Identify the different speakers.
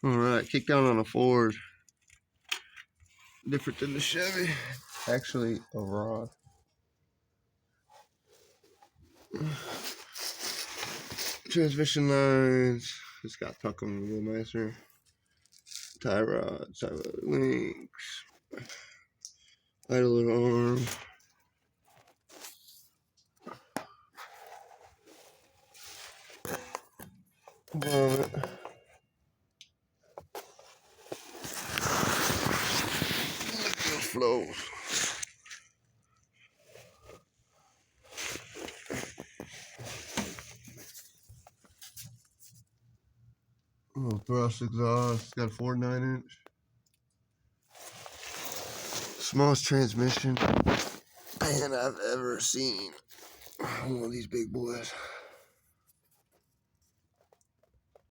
Speaker 1: Alright, kickdown on a Ford. Different than the Chevy. Actually, a rod. Transmission lines. It's got tuck them a little nicer. Tie rods, tie rod links. Idler arm. Bonnet. Flows. Thrust exhaust. It's got a 4 9-inch. Smallest transmission pan I've ever seen. One of these big boys.